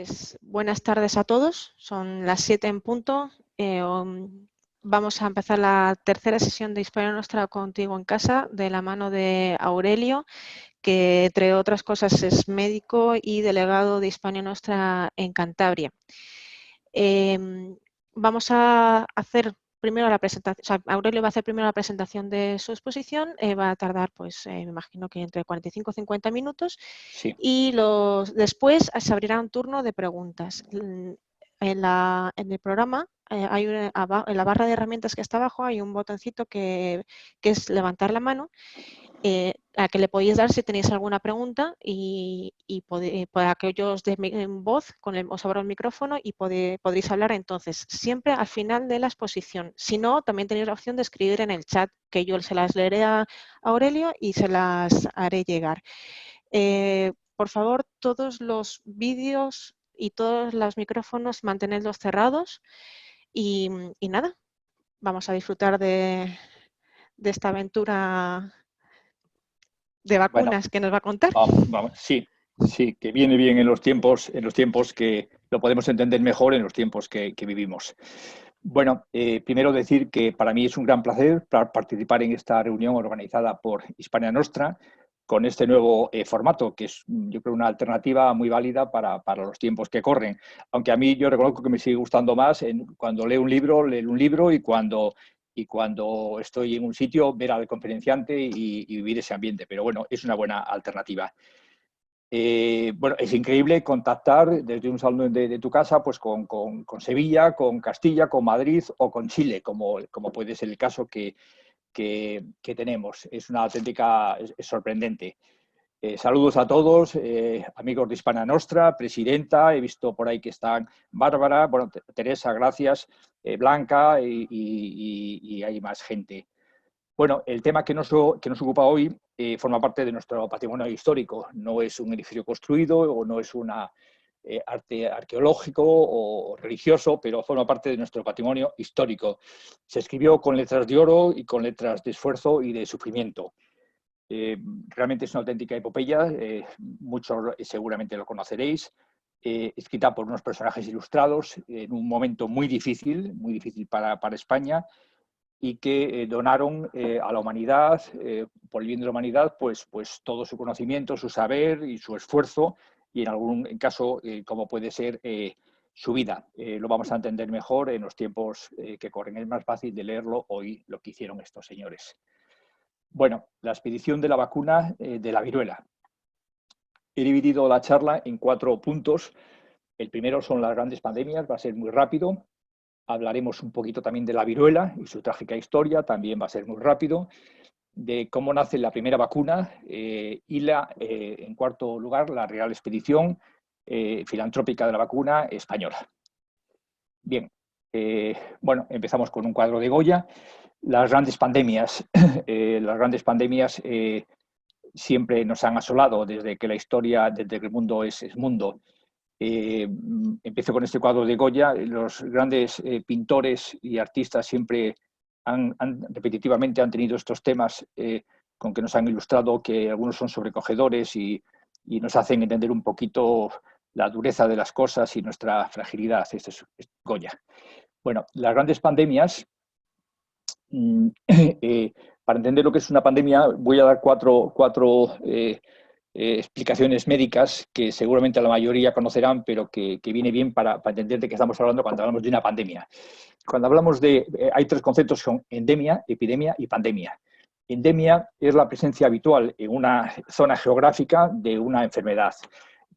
Pues buenas tardes a todos, son las 7 en punto. Vamos a empezar la tercera sesión de Hispania Nostra contigo en casa, de la mano de Aurelio, que entre otras cosas es médico y delegado de Hispania Nostra en Cantabria. Vamos a hacer primero la presentación, o sea, Aurelio va a hacer primero la presentación de su exposición, va a tardar, pues, me imagino que entre 45 y 50 minutos, sí. Y después se abrirá un turno de preguntas. En el programa, hay en la barra de herramientas que está abajo, hay un botoncito que es levantar la mano, a que le podéis dar si tenéis alguna pregunta y para que yo os dé en voz, os abro el micrófono y podréis hablar entonces, siempre al final de la exposición. Si no, también tenéis la opción de escribir en el chat, que yo se las leeré a Aurelio y se las haré llegar. Por favor, todos los vídeos y todos los micrófonos mantenedlos cerrados y nada, vamos a disfrutar de esta aventura de Bueno, vacunas que nos va a contar. vamos, sí, que viene bien en los tiempos que lo podemos entender mejor en los tiempos que vivimos. Bueno, primero decir que para mí es un gran placer participar en esta reunión organizada por Hispania Nostra con este nuevo formato, que es, yo creo, una alternativa muy válida para los tiempos que corren. Aunque a mí yo reconozco que me sigue gustando más cuando leo un libro, leer un libro y cuando estoy en un sitio, ver al conferenciante y vivir ese ambiente. Pero bueno, es una buena alternativa. Bueno, es increíble contactar desde un salón de tu casa pues con Sevilla, con Castilla, con Madrid o con Chile, como puede ser el caso que tenemos. Es una auténtica, es sorprendente. Saludos a todos, amigos de Hispania Nostra, presidenta, he visto por ahí que están Bárbara, bueno, Teresa, gracias, Blanca y hay más gente. Bueno, el tema que nos ocupa hoy forma parte de nuestro patrimonio histórico. No es un edificio construido o no es un arte arqueológico o religioso, pero forma parte de nuestro patrimonio histórico. Se escribió con letras de oro y con letras de esfuerzo y de sufrimiento. Realmente es una auténtica epopeya, muchos seguramente lo conoceréis, escrita por unos personajes ilustrados en un momento muy difícil para España, y que donaron a la humanidad, por el bien de la humanidad, pues todo su conocimiento, su saber y su esfuerzo, y en algún caso, como puede ser su vida. Lo vamos a entender mejor en los tiempos que corren. Es más fácil de leerlo hoy lo que hicieron estos señores. Bueno, la expedición de la vacuna de la viruela. He dividido la charla en 4 puntos. El primero son las grandes pandemias, va a ser muy rápido. Hablaremos un poquito también de la viruela y su trágica historia, también va a ser muy rápido. De cómo nace la primera vacuna y en cuarto lugar, la Real Expedición Filantrópica de la Vacuna Española. Bien, bueno, empezamos con un cuadro de Goya. Las grandes pandemias. Las grandes pandemias siempre nos han asolado desde que la historia, desde que el mundo es mundo. Empiezo con este cuadro de Goya. Los grandes pintores y artistas siempre repetitivamente han tenido estos temas con que nos han ilustrado, que algunos son sobrecogedores y nos hacen entender un poquito la dureza de las cosas y nuestra fragilidad. Este es Goya. Bueno, las grandes pandemias, para entender lo que es una pandemia, voy a dar cuatro explicaciones médicas que seguramente la mayoría conocerán, pero que viene bien para entender de qué estamos hablando cuando hablamos de una pandemia. Cuando hablamos hay 3 conceptos, son endemia, epidemia y pandemia. Endemia es la presencia habitual en una zona geográfica de una enfermedad.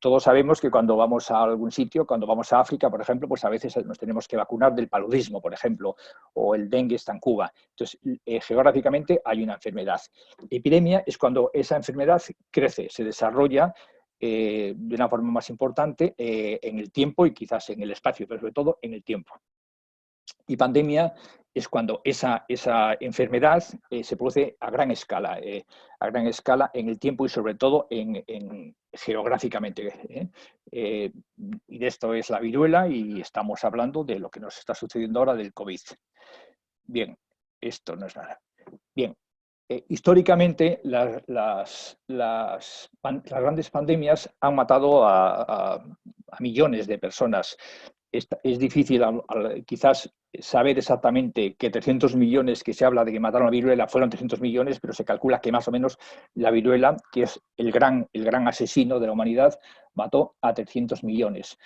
Todos sabemos que cuando vamos a algún sitio, cuando vamos a África, por ejemplo, pues a veces nos tenemos que vacunar del paludismo, por ejemplo, o el dengue está en Cuba. Entonces, geográficamente hay una enfermedad. Epidemia es cuando esa enfermedad crece, se desarrolla de una forma más importante en el tiempo y quizás en el espacio, pero sobre todo en el tiempo. Y pandemia es cuando esa enfermedad se produce a gran escala en el tiempo y sobre todo geográficamente. Y de esto es la viruela y estamos hablando de lo que nos está sucediendo ahora del COVID. Bien, esto no es nada. Bien, históricamente las grandes pandemias han matado a a millones de personas. Es difícil quizás saber exactamente que 300 millones que se habla de que mataron la viruela fueron 300 millones, pero se calcula que más o menos la viruela, que es el gran asesino de la humanidad, mató a 300 millones.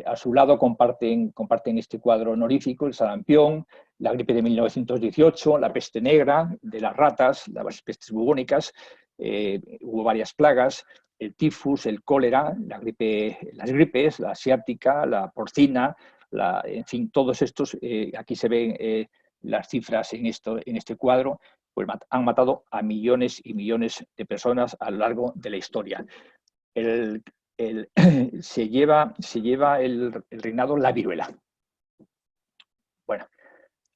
A su lado comparten este cuadro honorífico, el sarampión, la gripe de 1918, la peste negra de las ratas, las pestes bubónicas, hubo varias plagas, el tifus, el cólera, las gripes, la asiática, la porcina, en fin, todos estos, aquí se ven las cifras en este cuadro, pues han matado a millones y millones de personas a lo largo de la historia. Se lleva el reinado la viruela. Bueno,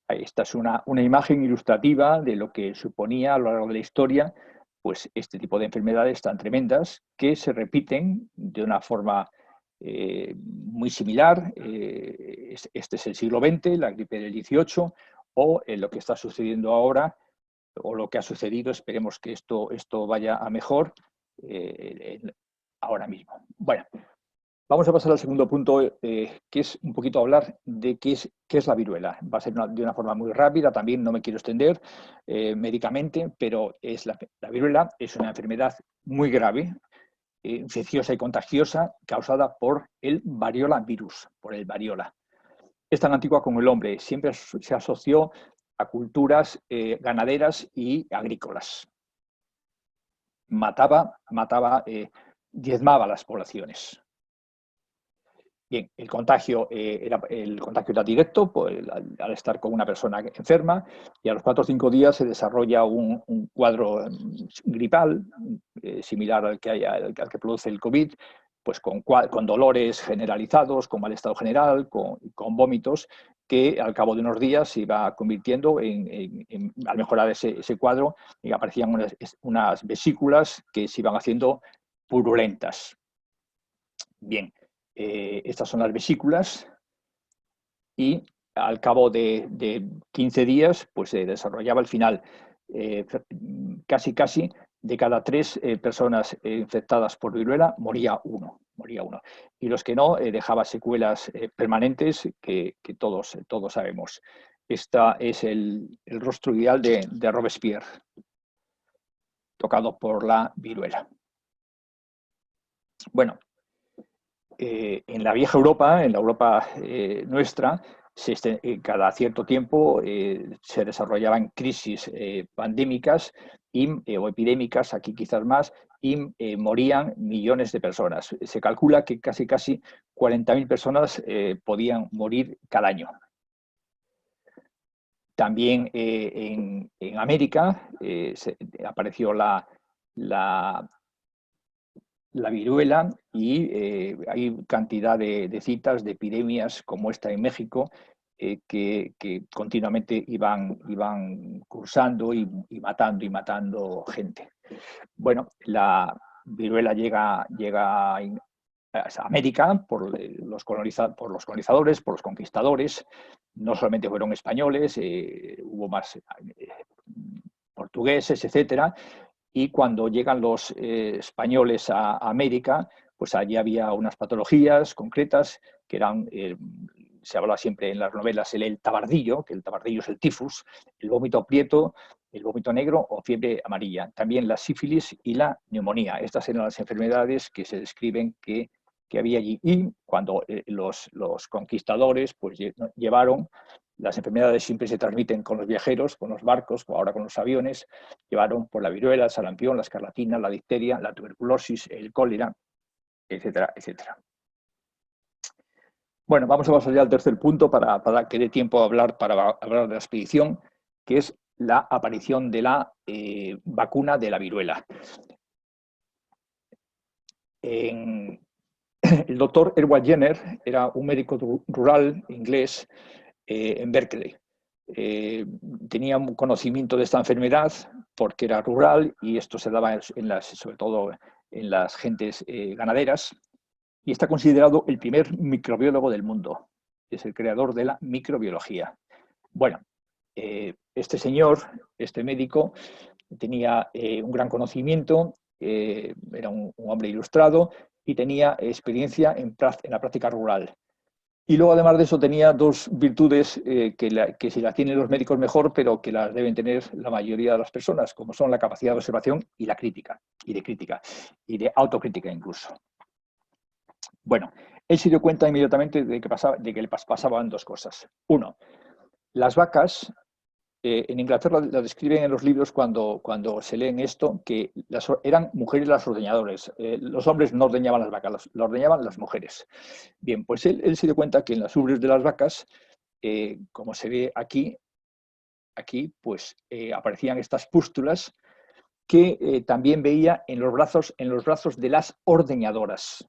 esta es una imagen ilustrativa de lo que suponía a lo largo de la historia, pues este tipo de enfermedades tan tremendas que se repiten de una forma muy similar. Este es el siglo XX, la gripe del 18, o lo que está sucediendo ahora, o lo que ha sucedido, esperemos que esto vaya a mejor ahora mismo. Bueno, vamos a pasar al segundo punto, que es un poquito hablar de qué es la viruela. Va a ser de una forma muy rápida, también no me quiero extender médicamente, pero la viruela es una enfermedad muy grave, infecciosa y contagiosa, causada por el variola virus, por el variola. Es tan antigua como el hombre, siempre se asoció a culturas ganaderas y agrícolas. Diezmaba las poblaciones. Bien, el contagio era directo, pues, al estar con una persona enferma, y a los 4 o 5 días se desarrolla un cuadro gripal similar al que produce el COVID, pues con dolores generalizados, con mal estado general, con vómitos, que al cabo de unos días se iba convirtiendo al mejorar ese cuadro, y aparecían unas vesículas que se iban haciendo purulentas. Bien. Estas son las vesículas, y al cabo de 15 días pues se desarrollaba el final. Casi de cada 3 personas infectadas por viruela moría uno. Y los que no, dejaba secuelas permanentes que todos sabemos. Esta es el rostro ideal de Robespierre, tocado por la viruela. Bueno, en la vieja Europa, en la Europa nuestra, cada cierto tiempo se desarrollaban crisis pandémicas o epidémicas, aquí quizás más, y morían millones de personas. Se calcula que casi 40.000 personas podían morir cada año. También en América apareció la viruela, y hay cantidad de citas de epidemias como esta en México que continuamente iban cursando y matando gente. Bueno, la viruela llega a América por los colonizadores, por los conquistadores. No solamente fueron españoles, hubo más portugueses, etcétera. Y cuando llegan los españoles a América, pues allí había unas patologías concretas que eran, se habla siempre en las novelas, el tabardillo, que el tabardillo es el tifus, el vómito prieto, el vómito negro o fiebre amarilla. También la sífilis y la neumonía. Estas eran las enfermedades que se describen que había allí. Y cuando los conquistadores pues, llevaron, las enfermedades siempre se transmiten con los viajeros, con los barcos, ahora con los aviones, llevaron por la viruela, el sarampión, la escarlatina, la difteria, la tuberculosis, el cólera, etcétera, etcétera. Bueno, vamos a pasar ya al tercer punto para que dé tiempo a hablar de la expedición, que es la aparición de la vacuna de la viruela. El doctor Edward Jenner era un médico rural inglés en Berkeley. Tenía un conocimiento de esta enfermedad porque era rural, y esto se daba sobre todo en las gentes ganaderas, y está considerado el primer microbiólogo del mundo. Es el creador de la microbiología. Bueno, este señor, este médico, tenía un gran conocimiento, era un hombre ilustrado, y tenía experiencia en la práctica rural. Y luego, además de eso, tenía dos virtudes que si las tienen los médicos mejor, pero que las deben tener la mayoría de las personas, como son la capacidad de observación y la crítica, y de autocrítica incluso. Bueno, él se dio cuenta inmediatamente de que le pasaban dos cosas. Uno, las vacas, en Inglaterra lo describen en los libros cuando se leen esto, que eran mujeres las ordeñadoras. Los hombres no ordeñaban las vacas, las ordeñaban las mujeres. Bien, pues él se dio cuenta que en las ubres de las vacas, como se ve aquí pues aparecían estas pústulas que también veía en los brazos de las ordeñadoras.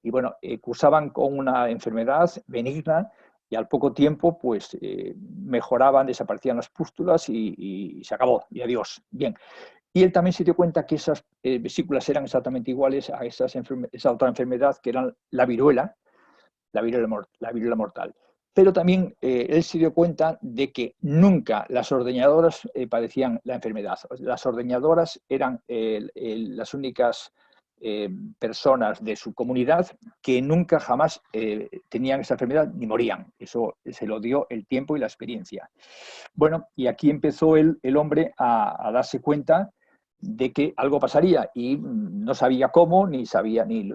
Y bueno, cursaban con una enfermedad benigna y al poco tiempo pues mejoraban, desaparecían las pústulas y se acabó, y adiós. Bien. Y él también se dio cuenta que esas vesículas eran exactamente iguales a esa otra enfermedad que era la viruela mortal. Pero también él se dio cuenta de que nunca las ordeñadoras padecían la enfermedad. Las ordeñadoras eran las únicas personas de su comunidad que nunca jamás tenían esa enfermedad ni morían. Eso se lo dio el tiempo y la experiencia. Bueno, y aquí empezó el hombre a darse cuenta de que algo pasaría y no sabía cómo, ni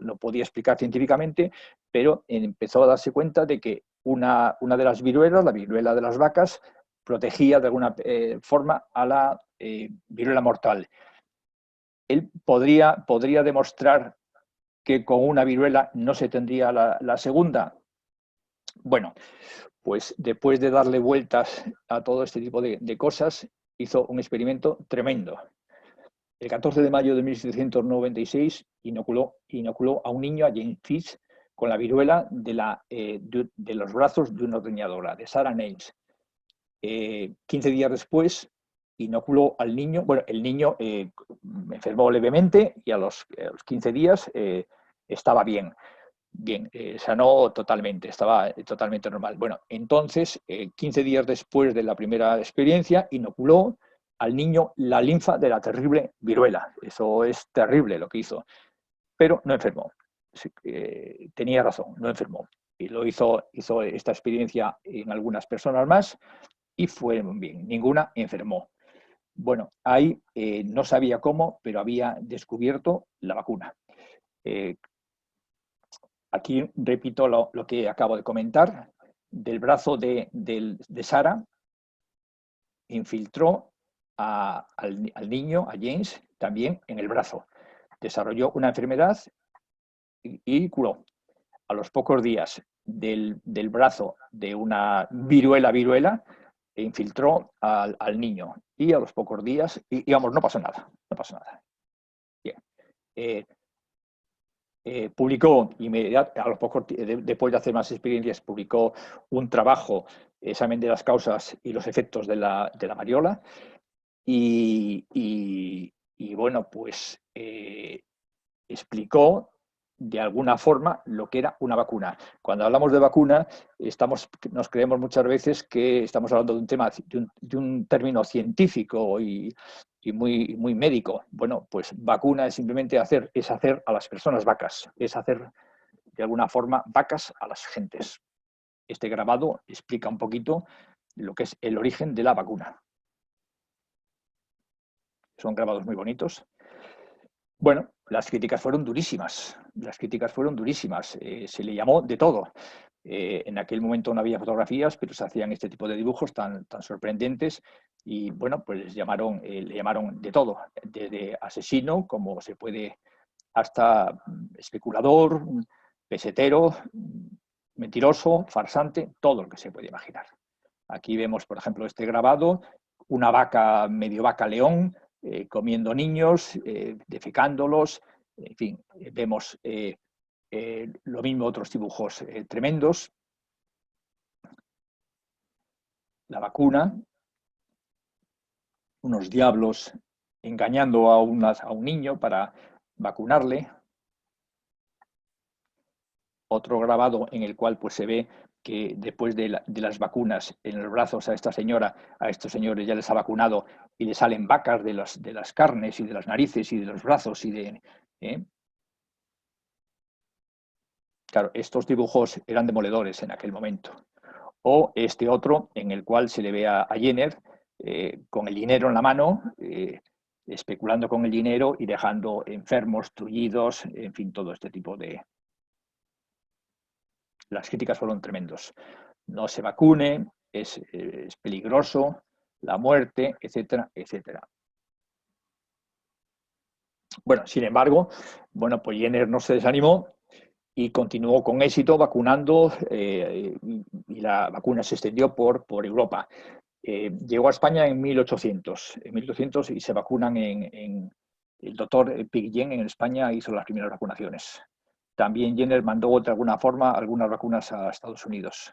lo podía explicar científicamente, pero empezó a darse cuenta de que una de las viruelas, la viruela de las vacas, protegía de alguna forma a la viruela mortal. Él podría demostrar que con una viruela no se tendría la segunda. Bueno, pues después de darle vueltas a todo este tipo de cosas, hizo un experimento tremendo. El 14 de mayo de 1796 inoculó a un niño, a James Fitz, con la viruela de los brazos de una ordeñadora, de Sarah Names. 15 días después inoculó al niño, bueno, el niño enfermó levemente y a los 15 días estaba bien. Bien, sanó totalmente, estaba totalmente normal. Bueno, entonces, 15 días después de la primera experiencia, inoculó al niño la linfa de la terrible viruela. Eso es terrible lo que hizo, pero no enfermó. Tenía razón, no enfermó. Y hizo esta experiencia en algunas personas más y fue bien, ninguna enfermó. Bueno, ahí no sabía cómo, pero había descubierto la vacuna. Aquí repito lo que acabo de comentar. Del brazo de Sara infiltró al niño, a James, también en el brazo. Desarrolló una enfermedad y curó. A los pocos días del brazo de una viruela, infiltró al niño. Y a los pocos días, digamos, no pasó nada. Bien. Publicó a los pocos, después de hacer más experiencias, publicó un trabajo, examen de las causas y los efectos de la variola, y bueno, pues explicó de alguna forma lo que era una vacuna. Cuando hablamos de vacuna, nos creemos muchas veces que estamos hablando de un tema, de un término científico y muy médico. Bueno, pues vacuna es simplemente hacer a las personas vacas, es hacer de alguna forma vacas a las gentes. Este grabado explica un poquito lo que es el origen de la vacuna. Son grabados muy bonitos. Bueno, las críticas fueron durísimas. Se le llamó de todo. En aquel momento no había fotografías, pero se hacían este tipo de dibujos tan sorprendentes y bueno, pues le llamaron de todo, desde asesino, como se puede, hasta especulador, pesetero, mentiroso, farsante, todo lo que se puede imaginar. Aquí vemos, por ejemplo, este grabado, una vaca, medio vaca león, comiendo niños, defecándolos, en fin, vemos lo mismo otros dibujos tremendos. La vacuna, unos diablos engañando a un niño para vacunarle. Otro grabado en el cual pues se ve que después de las vacunas en los brazos a esta señora, a estos señores ya les ha vacunado y le salen vacas de las carnes y de las narices y de los brazos y Claro, estos dibujos eran demoledores en aquel momento. O este otro en el cual se le ve a Jenner con el dinero en la mano, especulando con el dinero y dejando enfermos, tullidos, en fin, todo este tipo de... Las críticas fueron tremendos. No se vacune, es peligroso, la muerte, etcétera, etcétera. Bueno, sin embargo, bueno, pues Jenner no se desanimó y continuó con éxito vacunando y la vacuna se extendió por Europa. Llegó a España en 1800 y se vacunan el doctor Piguillén en España hizo las primeras vacunaciones. También Jenner mandó de alguna forma algunas vacunas a Estados Unidos.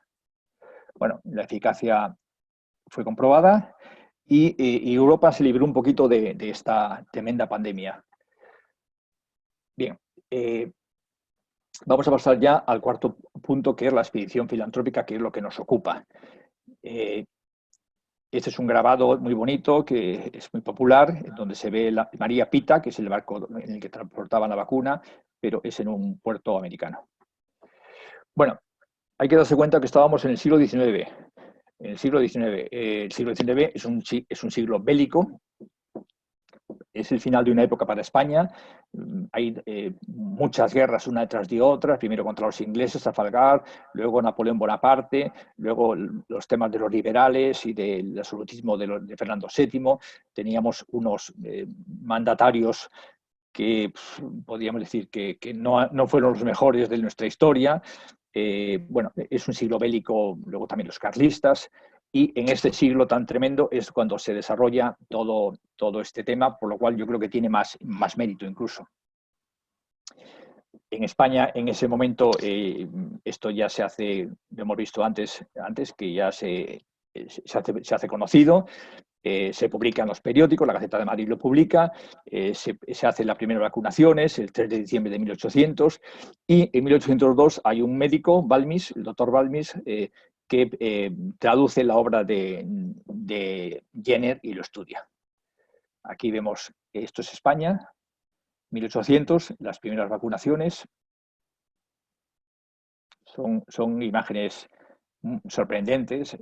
Bueno, la eficacia fue comprobada y Europa se libró un poquito de esta tremenda pandemia. Bien, vamos a pasar ya al cuarto punto, que es la expedición filantrópica, que es lo que nos ocupa. Este es un grabado muy bonito, que es muy popular, en donde se ve la María Pita, que es el barco en el que transportaban la vacuna, pero es en un puerto americano. Bueno, hay que darse cuenta que estábamos en el siglo XIX. En el siglo XIX, el siglo XIX es un siglo bélico, es el final de una época para España. Hay muchas guerras una detrás de otra, primero contra los ingleses, Trafalgar, luego Napoleón Bonaparte, luego los temas de los liberales y del absolutismo de Fernando VII. Teníamos unos mandatarios que podríamos decir que no fueron los mejores de nuestra historia. Bueno, es un siglo bélico, luego también los carlistas, y en este siglo tan tremendo es cuando se desarrolla todo este tema, por lo cual yo creo que tiene más mérito incluso. En España, en ese momento, esto ya se hace, lo hemos visto antes que ya se hace conocido, se publica en los periódicos, la Gaceta de Madrid lo publica, se hacen las primeras vacunaciones el 3 de diciembre de 1800 y en 1802 hay un médico, Balmis, el doctor Balmis, que traduce la obra de Jenner y lo estudia. Aquí vemos, esto es España, 1800, las primeras vacunaciones. Son imágenes sorprendentes.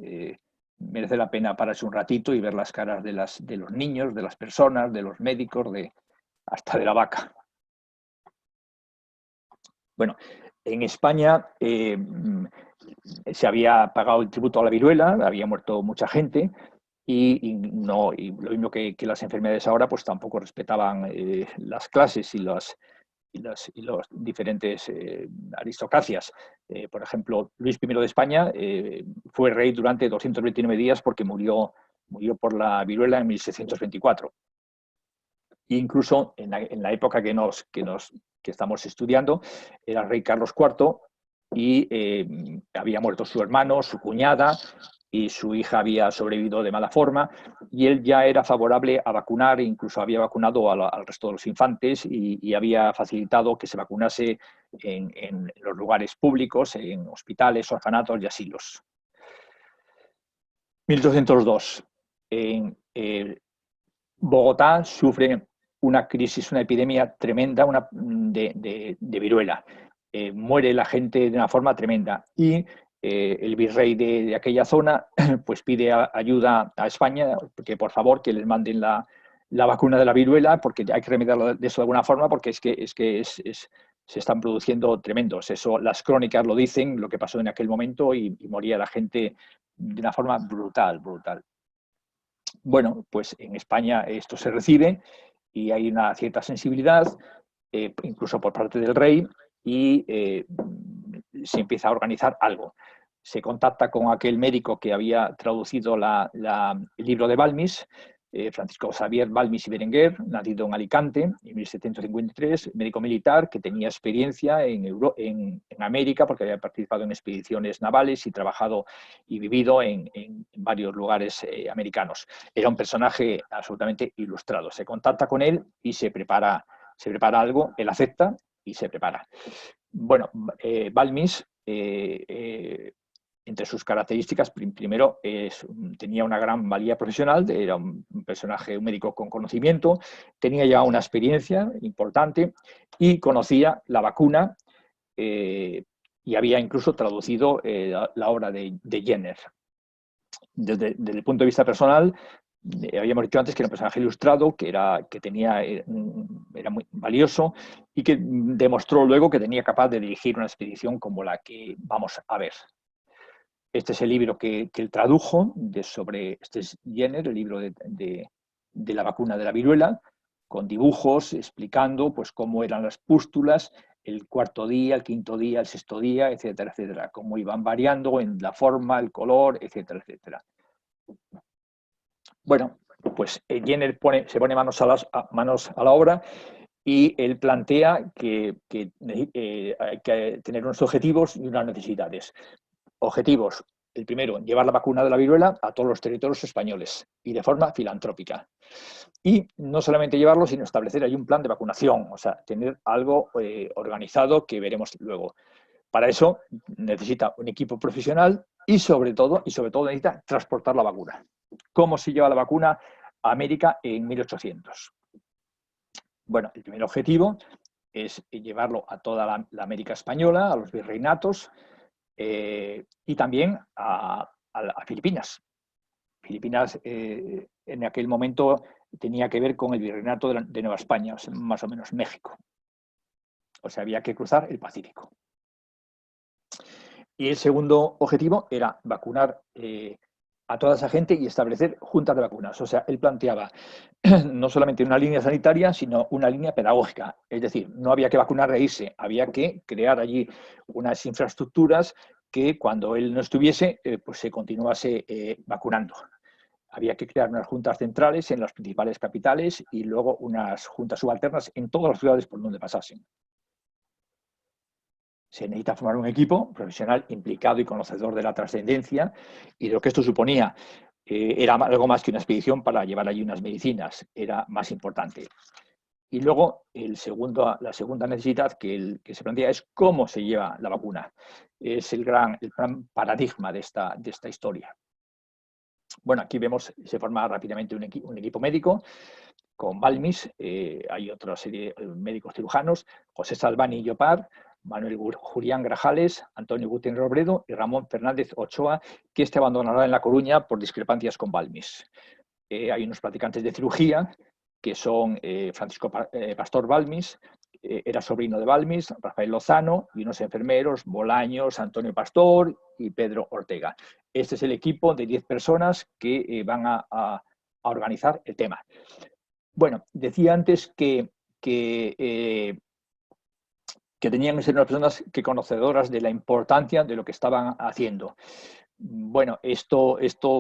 Merece la pena pararse un ratito y ver las caras de los niños, de las personas, de los médicos, hasta de la vaca. Bueno, en España se había pagado el tributo a la viruela, había muerto mucha gente y lo mismo que las enfermedades ahora, pues tampoco respetaban las clases y las diferentes aristocracias. Por ejemplo, Luis I de España fue rey durante 229 días porque murió por la viruela en 1624. E incluso en la época que estamos estudiando, era el rey Carlos IV y había muerto su hermano, su cuñada, y su hija había sobrevivido de mala forma, y él ya era favorable a vacunar, incluso había vacunado al resto de los infantes y había facilitado que se vacunase en los lugares públicos, en hospitales, orfanatos y asilos. 1802. En Bogotá sufre una crisis, una epidemia tremenda de viruela. Muere la gente de una forma tremenda y el virrey de aquella zona pues pide ayuda a España, que por favor que les manden la vacuna de la viruela, porque hay que remediarlo de eso de alguna forma, porque se están produciendo tremendos. Eso, las crónicas lo dicen, lo que pasó en aquel momento, y moría la gente de una forma brutal. Bueno, pues en España esto se recibe y hay una cierta sensibilidad, incluso por parte del rey, y se empieza a organizar algo. Se contacta con aquel médico que había traducido el libro de Balmis, Francisco Xavier Balmis y Berenguer, nacido en Alicante en 1753, médico militar que tenía experiencia en América porque había participado en expediciones navales y trabajado y vivido en varios lugares americanos. Era un personaje absolutamente ilustrado. Se contacta con él y se prepara algo, él acepta y se prepara. Bueno, Balmis, entre sus características, primero tenía una gran valía profesional, era un personaje, un médico con conocimiento, tenía ya una experiencia importante y conocía la vacuna y había incluso traducido la obra de Jenner. Desde el punto de vista personal, habíamos dicho antes que era un personaje ilustrado, era muy valioso y que demostró luego que tenía capaz de dirigir una expedición como la que vamos a ver. Este es el libro que él tradujo este es Jenner, el libro de la vacuna de la viruela, con dibujos explicando pues, cómo eran las pústulas el cuarto día, el quinto día, el sexto día, etcétera, etcétera, cómo iban variando en la forma, el color, etcétera, etcétera. Bueno, pues Jenner se pone manos a la obra y él plantea que hay que tener unos objetivos y unas necesidades. Objetivos. El primero, llevar la vacuna de la viruela a todos los territorios españoles y de forma filantrópica. Y no solamente llevarlo, sino establecer ahí un plan de vacunación, o sea, tener algo organizado que veremos luego. Para eso necesita un equipo profesional y sobre todo necesita transportar la vacuna. ¿Cómo se lleva la vacuna a América en 1800? Bueno, el primer objetivo es llevarlo a toda la América española, a los virreinatos, y también a Filipinas. Filipinas en aquel momento tenía que ver con el virreinato de Nueva España, más o menos México. O sea, había que cruzar el Pacífico. Y el segundo objetivo era vacunar a toda esa gente y establecer juntas de vacunas. O sea, él planteaba no solamente una línea sanitaria, sino una línea pedagógica. Es decir, no había que vacunar e irse, había que crear allí unas infraestructuras que cuando él no estuviese, pues se continuase vacunando. Había que crear unas juntas centrales en las principales capitales y luego unas juntas subalternas en todas las ciudades por donde pasasen. Se necesita formar un equipo profesional implicado y conocedor de la trascendencia y de lo que esto suponía. Era algo más que una expedición para llevar allí unas medicinas, era más importante. Y luego la segunda necesidad que se plantea es cómo se lleva la vacuna. Es el gran paradigma de esta historia. Bueno, aquí vemos, se forma rápidamente un equipo médico con Balmis, hay otra serie de médicos cirujanos, José Salvani y Llopar, Manuel Julián Grajales, Antonio Gutiérrez Robledo y Ramón Fernández Ochoa, que este abandonará en La Coruña por discrepancias con Balmis. Hay unos practicantes de cirugía, que son Francisco Pastor Balmis, era sobrino de Balmis, Rafael Lozano, y unos enfermeros, Bolaños, Antonio Pastor y Pedro Ortega. Este es el equipo de 10 personas que van a organizar el tema. Bueno, decía antes que tenían que ser unas personas que conocedoras de la importancia de lo que estaban haciendo. Bueno, esto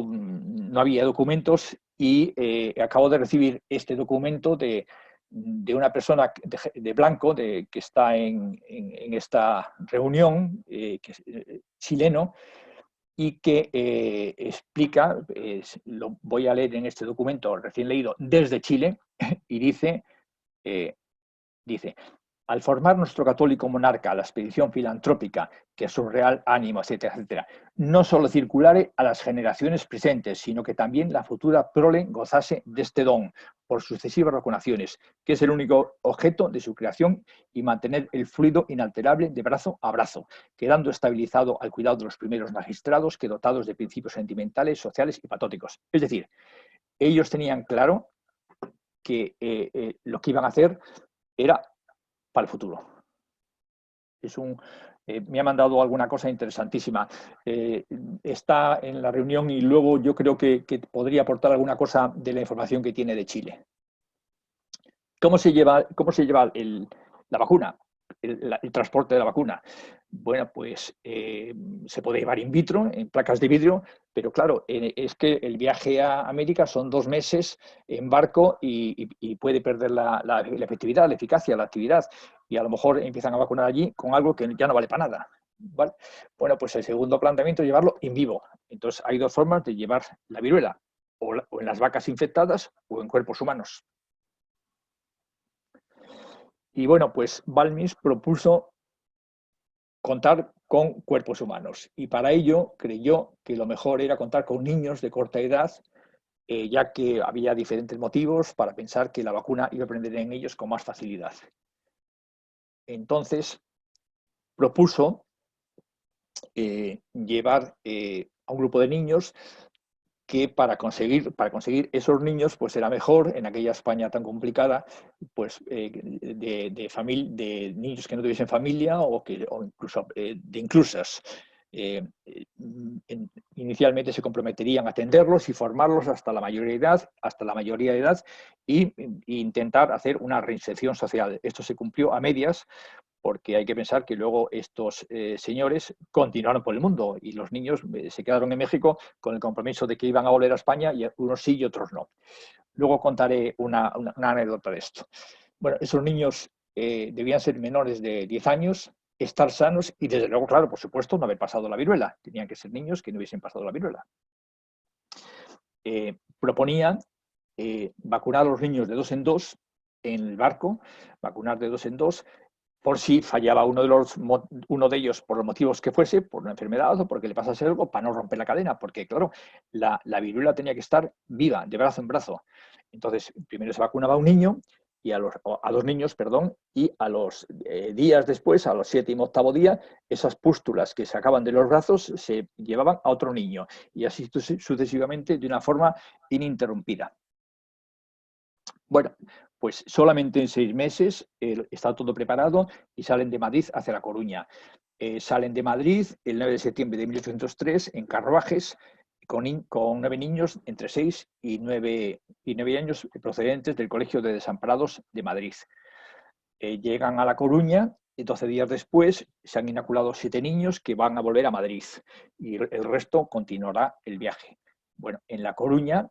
no había documentos y acabo de recibir este documento de una persona de blanco que está en esta reunión, que es chileno, y que explica, lo voy a leer en este documento recién leído desde Chile, y dice, al formar nuestro católico monarca la expedición filantrópica, que es su real ánimo, etcétera, etcétera, no solo circulare a las generaciones presentes, sino que también la futura prole gozase de este don, por sucesivas vacunaciones, que es el único objeto de su creación, y mantener el fluido inalterable de brazo a brazo, quedando estabilizado al cuidado de los primeros magistrados que dotados de principios sentimentales, sociales y patrióticos. Es decir, ellos tenían claro que lo que iban a hacer era para el futuro. Me ha mandado alguna cosa interesantísima. Está en la reunión y luego yo creo que podría aportar alguna cosa de la información que tiene de Chile. ¿Cómo se lleva la vacuna? El transporte de la vacuna. Bueno, pues se puede llevar in vitro, en placas de vidrio, pero claro, es que el viaje a América son 2 meses en barco y puede perder la efectividad, la eficacia, la actividad. Y a lo mejor empiezan a vacunar allí con algo que ya no vale para nada. ¿Vale? Bueno, pues el segundo planteamiento es llevarlo in vivo. Entonces hay 2 formas de llevar la viruela, o en las vacas infectadas o en cuerpos humanos. Y bueno, pues Balmis propuso contar con cuerpos humanos y para ello creyó que lo mejor era contar con niños de corta edad, ya que había diferentes motivos para pensar que la vacuna iba a prender en ellos con más facilidad. Entonces propuso llevar a un grupo de niños que para conseguir esos niños, pues era mejor en aquella España tan complicada, pues de niños que no tuviesen familia o incluso de inclusas. Inicialmente se comprometerían a atenderlos y formarlos hasta la mayoría de edad e intentar hacer una reinserción social. Esto se cumplió a medias, porque hay que pensar que luego estos señores continuaron por el mundo y los niños se quedaron en México con el compromiso de que iban a volver a España, y unos sí y otros no. Luego contaré una anécdota de esto. Bueno, esos niños debían ser menores de 10 años, estar sanos y, desde luego, claro, por supuesto, no haber pasado la viruela. Tenían que ser niños que no hubiesen pasado la viruela. Proponían vacunar a los niños de 2 en 2 en el barco, vacunar de 2 en 2, por si fallaba uno de ellos por los motivos que fuese, por una enfermedad o porque le pasase algo, para no romper la cadena, porque claro, la viruela tenía que estar viva, de brazo en brazo. Entonces, primero se vacunaba a un niño, y a 2 niños, perdón, y a los días después, a los 7º y 8º día, esas pústulas que sacaban de los brazos se llevaban a otro niño, y así sucesivamente, de una forma ininterrumpida. Bueno, pues solamente en 6 meses está todo preparado y salen de Madrid hacia La Coruña. Salen de Madrid el 9 de septiembre de 1803 en carruajes con 9 niños entre 6 y 9 años procedentes del Colegio de Desamparados de Madrid. Llegan a La Coruña y 12 días después se han inoculado 7 niños que van a volver a Madrid, y el resto continuará el viaje. Bueno, en La Coruña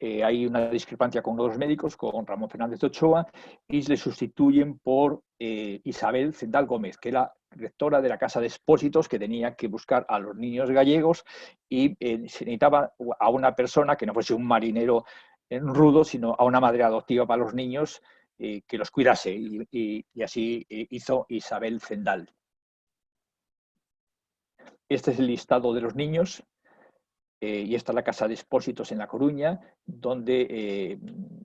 hay una discrepancia con uno de los médicos, con Ramón Fernández de Ochoa, y le sustituyen por Isabel Zendal Gómez, que era rectora de la Casa de Expósitos, que tenía que buscar a los niños gallegos, y se necesitaba a una persona que no fuese un marinero rudo, sino a una madre adoptiva para los niños que los cuidase, y así hizo Isabel Zendal. Este es el listado de los niños. Y esta es la Casa de Expósitos en La Coruña, donde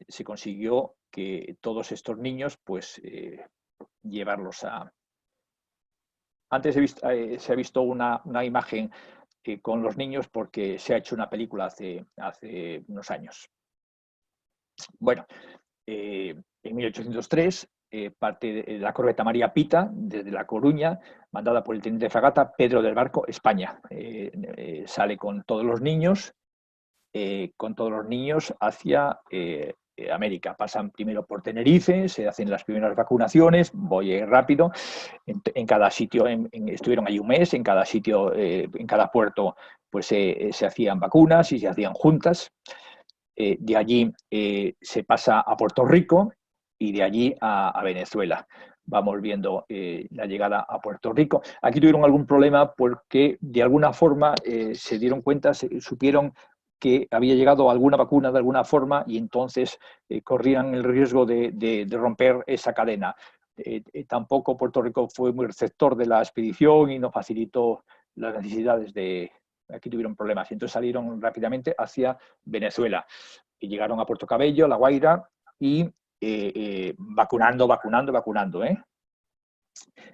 se consiguió que todos estos niños, pues, llevarlos a... Antes se ha visto una imagen con los niños, porque se ha hecho una película hace unos años. Bueno, en 1803 parte de la corbeta María Pita desde La Coruña, mandada por el teniente de fragata Pedro del Barco, España. Sale con todos los niños hacia América. Pasan primero por Tenerife, se hacen las primeras vacunaciones, voy rápido, en cada sitio, estuvieron ahí un mes, en cada sitio, en cada puerto, pues se hacían vacunas y se hacían juntas. De allí se pasa a Puerto Rico y de allí a Venezuela. Vamos viendo la llegada a Puerto Rico. Aquí tuvieron algún problema porque de alguna forma se dieron cuenta, supieron que había llegado alguna vacuna de alguna forma, y entonces corrían el riesgo de romper esa cadena. Tampoco Puerto Rico fue muy receptor de la expedición y no facilitó las necesidades de... Aquí tuvieron problemas, y entonces salieron rápidamente hacia Venezuela y llegaron a Puerto Cabello, La Guaira, y vacunando.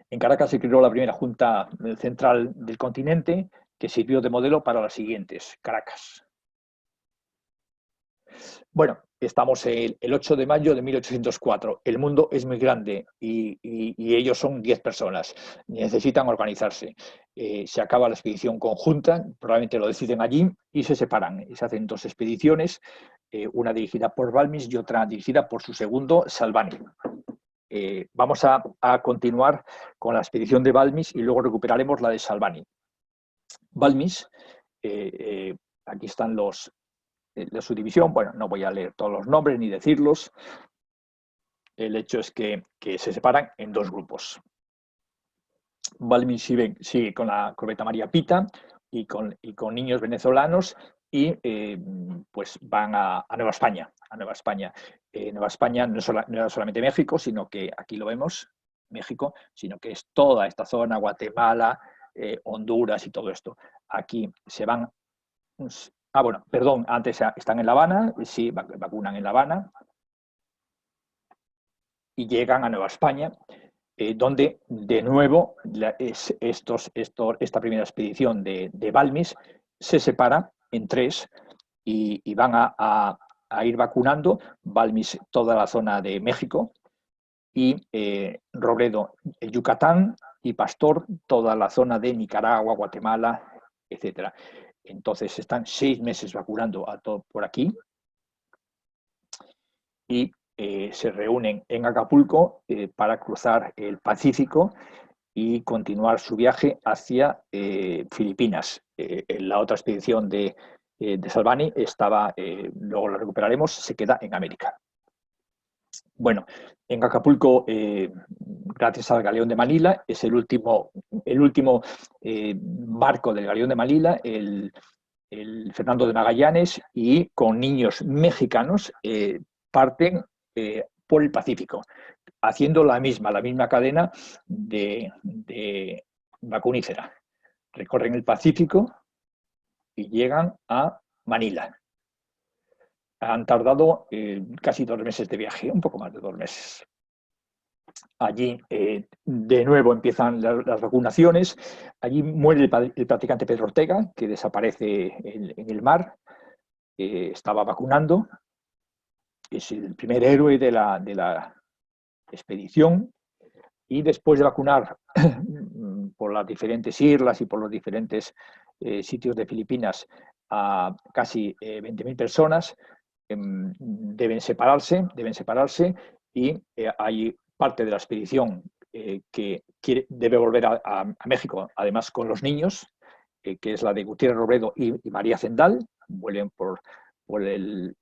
En Caracas se creó la primera Junta Central del continente, que sirvió de modelo para las siguientes. Caracas. Bueno, estamos el 8 de mayo de 1804. El mundo es muy grande y ellos son 10 personas. Necesitan organizarse. Se acaba la expedición conjunta, probablemente lo deciden allí, y se separan. Se hacen 2 expediciones, una dirigida por Balmis y otra dirigida por su segundo, Salvani. Vamos a continuar con la expedición de Balmis y luego recuperaremos la de Salvani. Balmis, aquí están de su división. Bueno, no voy a leer todos los nombres ni decirlos. El hecho es que se separan en 2 grupos. Balmis sigue con la corbeta María Pita y con niños venezolanos, y pues van a Nueva España. Nueva España no era solamente México, sino que aquí lo vemos, México, sino que es toda esta zona, Guatemala, Honduras y todo esto. Aquí se van... bueno, perdón, antes están en La Habana, sí, vacunan en La Habana y llegan a Nueva España. donde de nuevo esta primera expedición de Balmis se separa en tres y van a ir vacunando. Balmis toda la zona de México y Robledo el Yucatán y Pastor toda la zona de Nicaragua, Guatemala, etcétera. Entonces están 6 meses vacunando a todo por aquí y se reúnen en Acapulco para cruzar el Pacífico y continuar su viaje hacia Filipinas. La otra expedición de Salvani estaba, luego la recuperaremos, se queda en América. Bueno, en Acapulco, gracias al Galeón de Manila, es el último barco del Galeón de Manila, el Fernando de Magallanes, y con niños mexicanos parten por el Pacífico, haciendo la misma cadena de vacunífera. Recorren el Pacífico y llegan a Manila. Han tardado casi 2 meses de viaje, un poco más de 2 meses. Allí de nuevo empiezan las vacunaciones. Allí muere el practicante Pedro Ortega, que desaparece en el mar. Estaba vacunando. Es el primer héroe de la expedición. Y después de vacunar por las diferentes islas y por los diferentes sitios de Filipinas a casi 20.000 personas, deben separarse y hay parte de la expedición que debe volver a México, además con los niños, que es la de Gutiérrez Robledo y María Zendal. Vuelven por el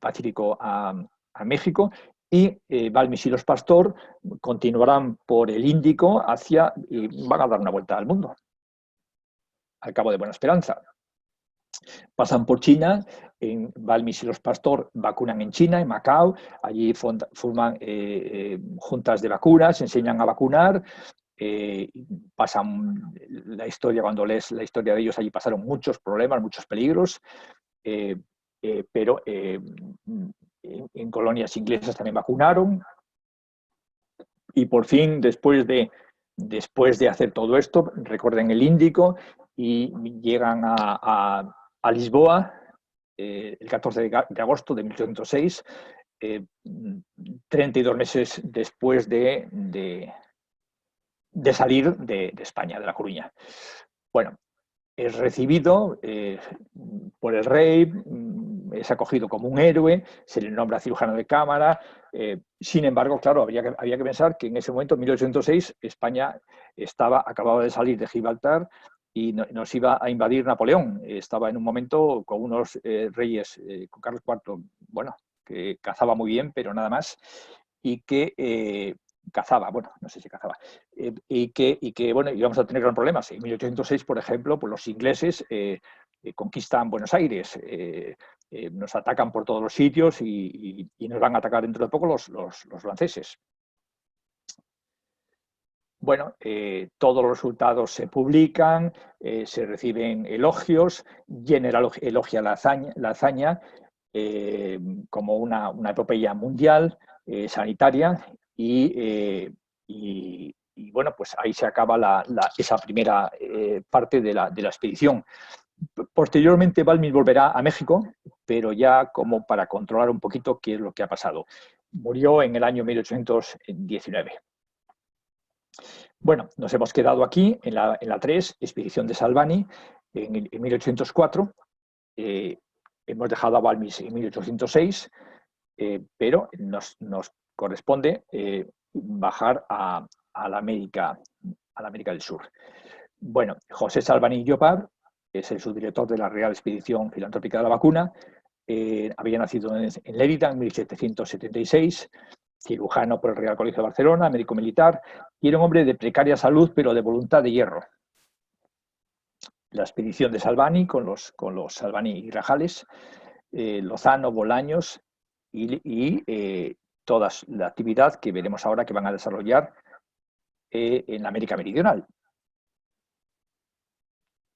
Pacífico a México, y Balmis y los Pastor continuarán por el Índico y van a dar una vuelta al mundo, al Cabo de Buena Esperanza. Pasan por China. En Balmis y los Pastor vacunan en China, en Macao. Allí forman juntas de vacunas, enseñan a vacunar. Pasan la historia, cuando lees la historia de ellos, allí pasaron muchos problemas, muchos peligros, pero en colonias inglesas también vacunaron. Y por fin, después de hacer todo esto, recorren el Índico y llegan a Lisboa el 14 de agosto de 1806, 32 meses después de salir de España, de La Coruña. Bueno, es recibido por el rey, es acogido como un héroe, se le nombra cirujano de cámara. Sin embargo, claro, había que pensar que en ese momento, en 1806, España acababa de salir de Gibraltar y nos iba a invadir Napoleón. Estaba en un momento con unos reyes, con Carlos IV, bueno, que cazaba muy bien, pero nada más, y que cazaba, bueno, no sé si cazaba, y que bueno, íbamos a tener gran problemas. En 1806, por ejemplo, pues los ingleses conquistan Buenos Aires, nos atacan por todos los sitios y nos van a atacar dentro de poco los franceses. Bueno, todos los resultados se publican, se reciben elogios. Jenner elogia la hazaña como una epopeya mundial, sanitaria, y bueno, pues ahí se acaba esa primera parte de la expedición. Posteriormente, Balmis volverá a México, pero ya como para controlar un poquito qué es lo que ha pasado. Murió en el año 1819. Bueno, nos hemos quedado aquí en la 3, expedición de Salvani, en 1804. Hemos dejado a Balmis en 1806, pero nos corresponde bajar a la América del Sur. Bueno, José Salvani Llopart es el subdirector de la Real Expedición Filantrópica de la Vacuna. Había nacido en Lérida en 1776, cirujano por el Real Colegio de Barcelona, médico militar, y era un hombre de precaria salud, pero de voluntad de hierro. La expedición de Salvani, con los Salvani y Grajales, Lozano, Bolaños y toda la actividad que veremos ahora que van a desarrollar en la América Meridional.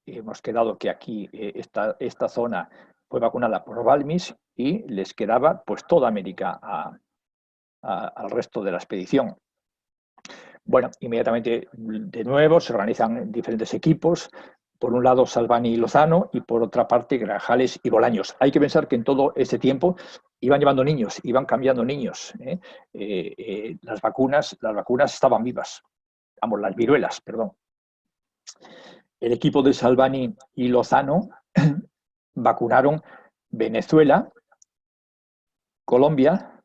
Hemos quedado que aquí esta zona fue vacunada por Balmis y les quedaba pues toda América al resto de la expedición. Bueno, inmediatamente de nuevo se organizan diferentes equipos. Por un lado Salvani y Lozano y por otra parte Grajales y Bolaños. Hay que pensar que en todo ese tiempo iban llevando niños, iban cambiando niños. Las vacunas estaban vivas. Vamos, las viruelas, perdón. El equipo de Salvani y Lozano vacunaron Venezuela, Colombia,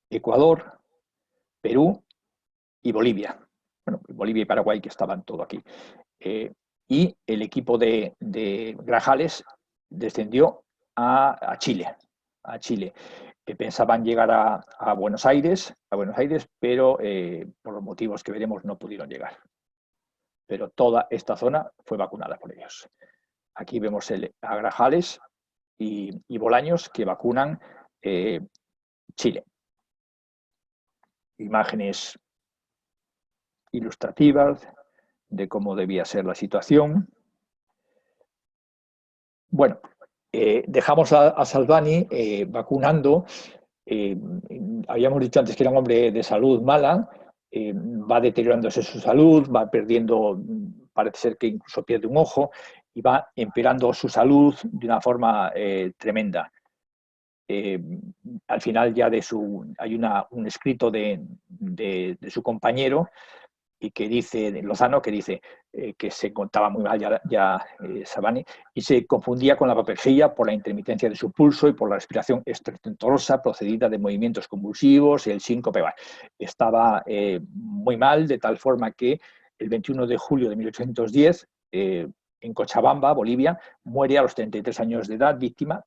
Ecuador, Perú y Bolivia. Bueno, Bolivia y Paraguay que estaban todo aquí. Y el equipo de Grajales descendió a Chile, que pensaban llegar a Buenos Aires, pero por los motivos que veremos no pudieron llegar. Pero toda esta zona fue vacunada por ellos. Aquí vemos a Grajales y Bolaños que vacunan Chile. Imágenes ilustrativas de cómo debía ser la situación. Bueno, dejamos a Salvani vacunando. Habíamos dicho antes que era un hombre de salud mala, va deteriorándose su salud, va perdiendo, parece ser que incluso pierde un ojo, y va empeorando su salud de una forma tremenda. Al final ya hay un escrito de su compañero y que dice, Lozano, que dice que se contaba muy mal Salvani y se confundía con la apoplejía por la intermitencia de su pulso y por la respiración estentórica procedida de movimientos convulsivos y el síncope. Estaba muy mal, de tal forma que el 21 de julio de 1810, en Cochabamba, Bolivia, muere a los 33 años de edad, víctima,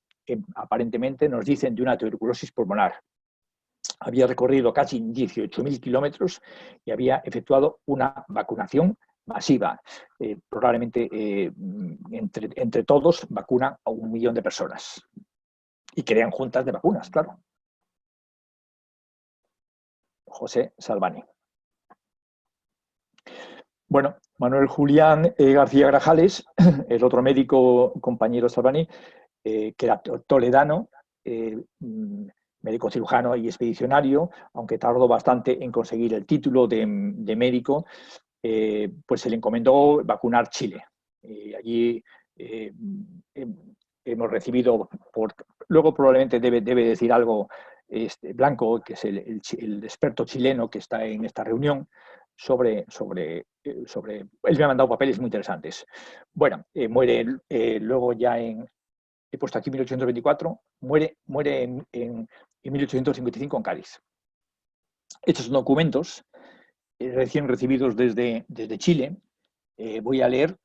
aparentemente nos dicen, de una tuberculosis pulmonar. Había recorrido casi 18.000 kilómetros y había efectuado una vacunación masiva. Probablemente entre todos vacunan a 1 millón de personas. Y crean juntas de vacunas, claro. José Salvani. Bueno, Manuel Julián García Grajales, el otro médico compañero Salvani, que era toledano, médico cirujano y expedicionario, aunque tardó bastante en conseguir el título de médico, pues se le encomendó vacunar Chile. Allí hemos recibido, luego probablemente debe decir algo Blanco, que es el experto chileno que está en esta reunión, sobre él me ha mandado papeles muy interesantes. Bueno, muere luego ya he puesto aquí 1824, muere en 1855 en Cádiz. Estos son documentos recién recibidos desde Chile. Voy a leer.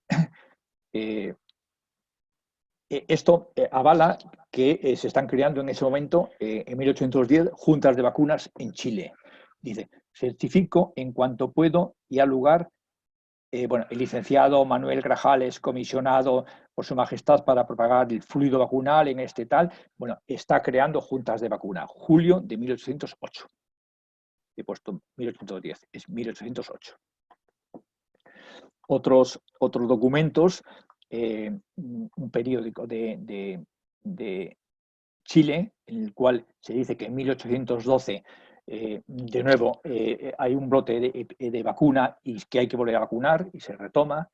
Esto avala que se están creando en ese momento, en 1810, juntas de vacunas en Chile. Dice, certifico en cuanto puedo y al lugar, el licenciado Manuel Grajales, comisionado por su majestad para propagar el fluido vacunal en este tal, está creando juntas de vacuna. Julio de 1808. He puesto 1810, es 1808. Otros documentos, un periódico de Chile, en el cual se dice que en 1812 de nuevo hay un brote de vacuna y que hay que volver a vacunar y se retoma.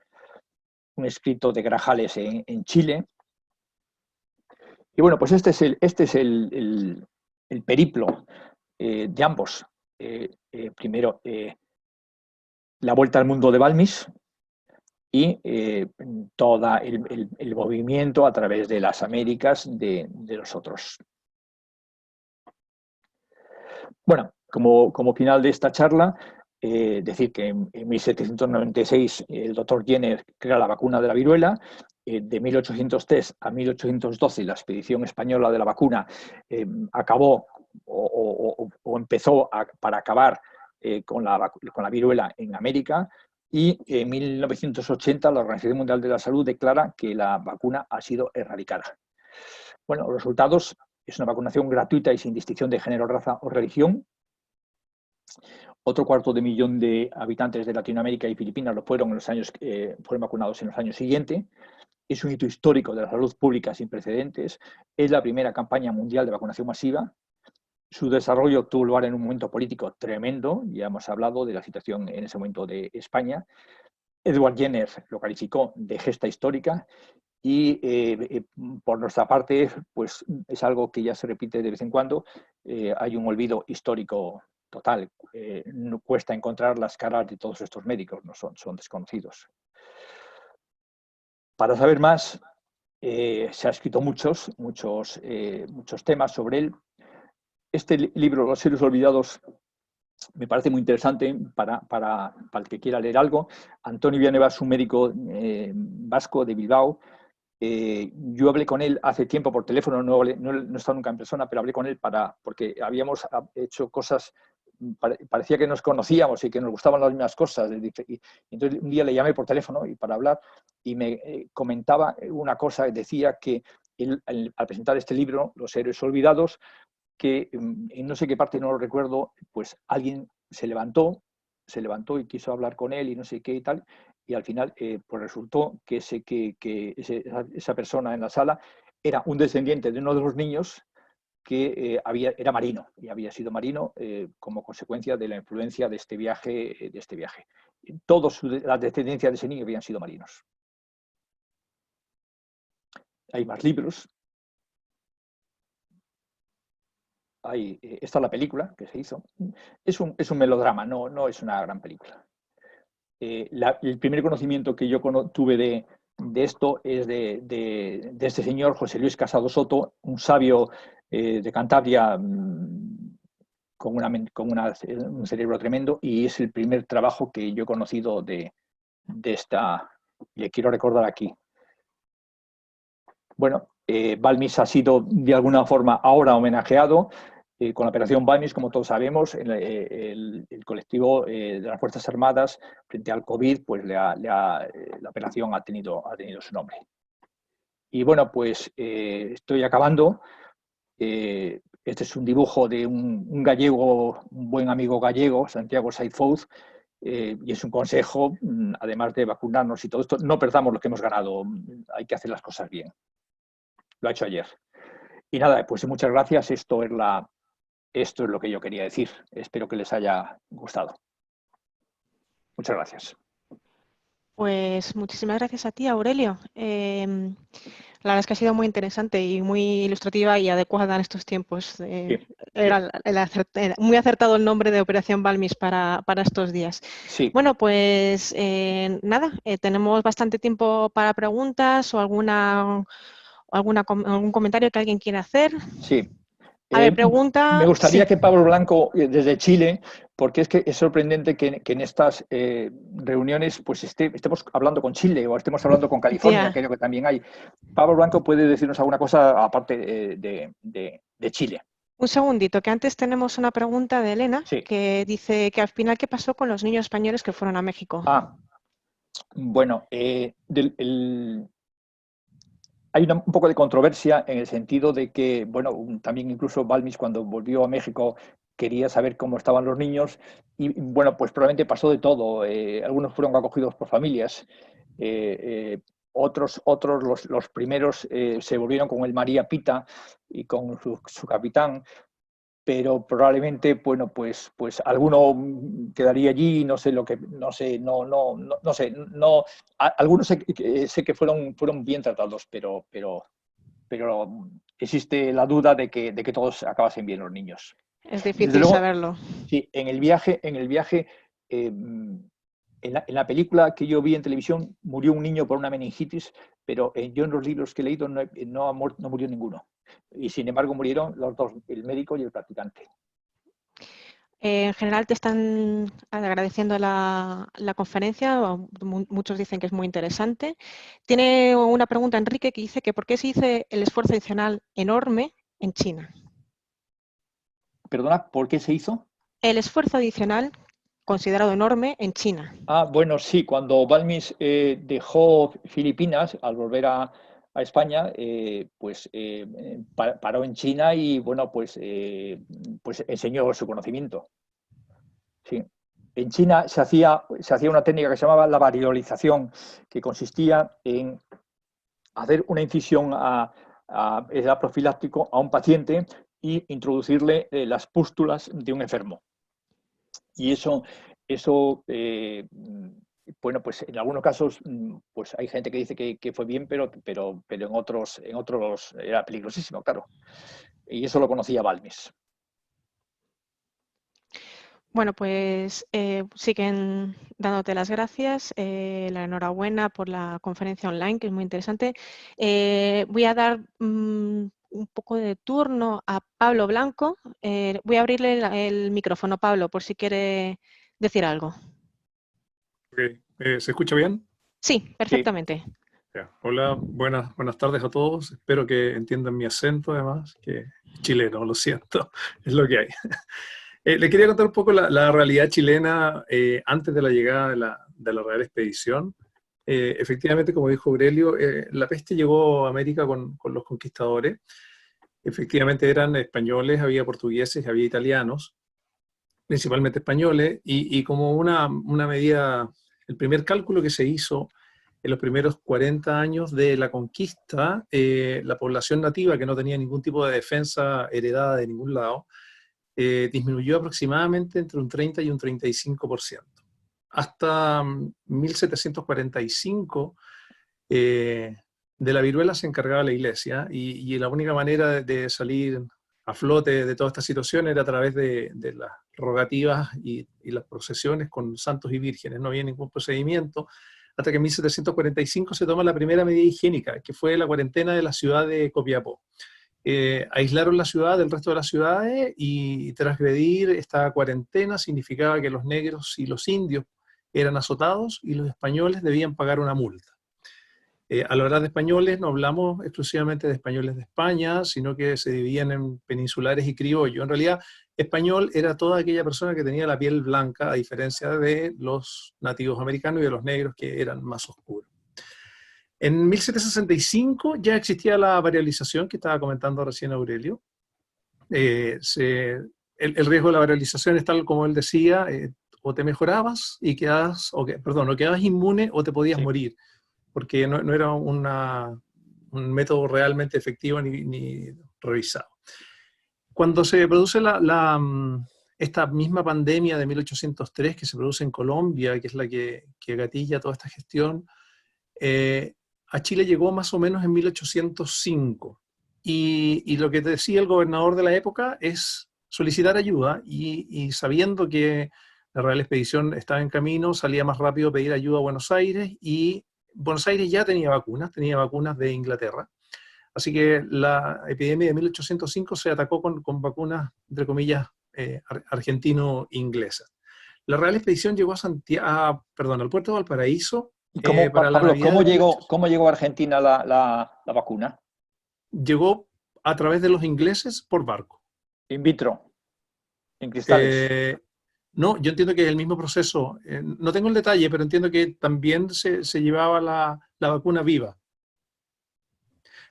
Un escrito de Grajales en Chile. Y bueno, pues este es el periplo de ambos. Primero, la vuelta al mundo de Balmis y todo el movimiento a través de las Américas de los otros. Bueno, como final de esta charla, decir que en 1796 el doctor Jenner crea la vacuna de la viruela. De 1803 a 1812 la expedición española de la vacuna acabó o empezó para acabar con la viruela en América. Y en 1980 la Organización Mundial de la Salud declara que la vacuna ha sido erradicada. Bueno, los resultados: es una vacunación gratuita y sin distinción de género, raza o religión. Otro 250.000 de habitantes de Latinoamérica y Filipinas fueron vacunados en los años siguientes. Es un hito histórico de la salud pública sin precedentes. Es la primera campaña mundial de vacunación masiva. Su desarrollo tuvo lugar en un momento político tremendo, ya hemos hablado de la situación en ese momento de España. Edward Jenner lo calificó de gesta histórica y por nuestra parte, pues es algo que ya se repite de vez en cuando. Hay un olvido histórico total. No cuesta encontrar las caras de todos estos médicos, no son desconocidos. Para saber más, se ha escrito muchos temas sobre él. Este libro, Los héroes olvidados, me parece muy interesante para el que quiera leer algo. Antonio Villanueva es un médico vasco de Bilbao. Yo hablé con él hace tiempo por teléfono, no he estado nunca en persona, pero hablé con él porque habíamos hecho cosas, parecía que nos conocíamos y que nos gustaban las mismas cosas. Y entonces un día le llamé por teléfono y para hablar y me comentaba una cosa, decía que él, al presentar este libro, Los héroes olvidados, que en no sé qué parte, no lo recuerdo, pues alguien se levantó y quiso hablar con él y no sé qué y tal, y al final pues resultó que esa persona en la sala era un descendiente de uno de los niños que era marino, y había sido marino como consecuencia de la influencia de este viaje. Todos la descendencia de ese niño habían sido marinos. Hay más libros. Esta es la película que se hizo. Es un melodrama, no es una gran película. El primer conocimiento que yo tuve de esto es de este señor, José Luis Casado Soto, un sabio de Cantabria con un cerebro tremendo, y es el primer trabajo que yo he conocido de esta, y quiero recordar aquí. Bueno, Balmis ha sido de alguna forma ahora homenajeado con la operación Balmis, como todos sabemos. El colectivo de las Fuerzas Armadas frente al COVID, pues la operación ha tenido su nombre. Y bueno, pues estoy acabando. Este es un dibujo de un gallego, un buen amigo gallego, Santiago Saifouz, y es un consejo, además de vacunarnos y todo esto, no perdamos lo que hemos ganado, hay que hacer las cosas bien. Lo ha hecho ayer. Y nada, pues muchas gracias. Esto es lo que yo quería decir. Espero que les haya gustado. Muchas gracias. Pues muchísimas gracias a ti, Aurelio. La verdad es que ha sido muy interesante y muy ilustrativa y adecuada en estos tiempos. Sí. Era muy acertado el nombre de Operación Balmis para estos días. Sí. Bueno, pues nada, tenemos bastante tiempo para preguntas o algún comentario que alguien quiera hacer. Sí. A ver, pregunta. Me gustaría sí. que Pablo Blanco, desde Chile, porque es que es sorprendente que en estas reuniones pues estemos hablando con Chile o estemos hablando con California, creo que también hay. Pablo Blanco puede decirnos alguna cosa aparte de Chile. Un segundito, que antes tenemos una pregunta de Elena, sí, que dice que al final, ¿qué pasó con los niños españoles que fueron a México? Bueno, hay un poco de controversia en el sentido de que, bueno, también incluso Balmis cuando volvió a México quería saber cómo estaban los niños y, bueno, pues probablemente pasó de todo. Algunos fueron acogidos por familias, otros los primeros se volvieron con el María Pita y con su capitán, pero probablemente, bueno, pues alguno quedaría allí, no sé lo que, no sé, algunos sé que fueron bien tratados, pero existe la duda de que todos acabasen bien los niños. Es difícil Desde luego, saberlo. Sí, en el viaje, en la película que yo vi en televisión murió un niño por una meningitis, pero yo en los libros que he leído no murió ninguno. Y sin embargo murieron los dos, el médico y el practicante. En general te están agradeciendo la conferencia, muchos dicen que es muy interesante. Tiene una pregunta Enrique que dice que ¿por qué se dice el esfuerzo adicional enorme en China? Perdona, ¿por qué se hizo? El esfuerzo adicional considerado enorme en China. Bueno, sí, cuando Balmis dejó Filipinas al volver a España, pues paró en China y, bueno, pues enseñó su conocimiento. Sí. En China se hacía una técnica que se llamaba la variolización, que consistía en hacer una incisión era profiláctico a un paciente y introducirle las pústulas de un enfermo. Y eso bueno, pues en algunos casos pues hay gente que dice que fue bien, pero en otros era peligrosísimo, claro. Y eso lo conocía Balmis. Bueno, pues siguen dándote las gracias, la enhorabuena por la conferencia online, que es muy interesante. Voy a dar un poco de turno a Pablo Blanco. Voy a abrirle el micrófono, Pablo, por si quiere decir algo. Okay. ¿Se escucha bien? Sí, perfectamente. Ya. Hola, buenas tardes a todos. Espero que entiendan mi acento, además, que es chileno, lo siento, es lo que hay. Le quería contar un poco la realidad chilena antes de la llegada de la Real Expedición. Efectivamente, como dijo Aurelio, la peste llegó a América con los conquistadores. Efectivamente eran españoles, había portugueses, había italianos, principalmente españoles, y como una medida, el primer cálculo que se hizo en los primeros 40 años de la conquista, la población nativa, que no tenía ningún tipo de defensa heredada de ningún lado, disminuyó aproximadamente entre un 30 y un 35%. Hasta 1745, de la viruela se encargaba la iglesia, y la única manera de salir a flote de toda esta situación era a través de las rogativas y las procesiones con santos y vírgenes. No había ningún procedimiento, hasta que en 1745 se toma la primera medida higiénica, que fue la cuarentena de la ciudad de Copiapó. Aislaron la ciudad del resto de las ciudades, y transgredir esta cuarentena significaba que los negros y los indios eran azotados y los españoles debían pagar una multa. Al hablar de españoles no hablamos exclusivamente de españoles de España, sino que se dividían en peninsulares y criollos. En realidad, español era toda aquella persona que tenía la piel blanca, a diferencia de los nativos americanos y de los negros, que eran más oscuros. En 1765 ya existía la varialización que estaba comentando recién Aurelio. El riesgo de la varialización es tal como él decía: o te mejorabas y quedabas, o quedabas inmune, o te podías morir, porque no era un método realmente efectivo ni revisado. Cuando se produce esta misma pandemia de 1803 que se produce en Colombia, que es la que gatilla toda esta gestión, a Chile llegó más o menos en 1805. Y lo que decía el gobernador de la época es solicitar ayuda, y sabiendo que la Real Expedición estaba en camino, salía más rápido pedir ayuda a Buenos Aires, y Buenos Aires ya tenía vacunas de Inglaterra. Así que la epidemia de 1805 se atacó con vacunas, entre comillas, argentino-inglesas. La Real Expedición llegó al puerto de Valparaíso. Pablo, ¿cómo llegó a Argentina la vacuna? Llegó a través de los ingleses por barco. In vitro, en cristales. No, yo entiendo que es el mismo proceso. No tengo el detalle, pero entiendo que también se llevaba la vacuna viva.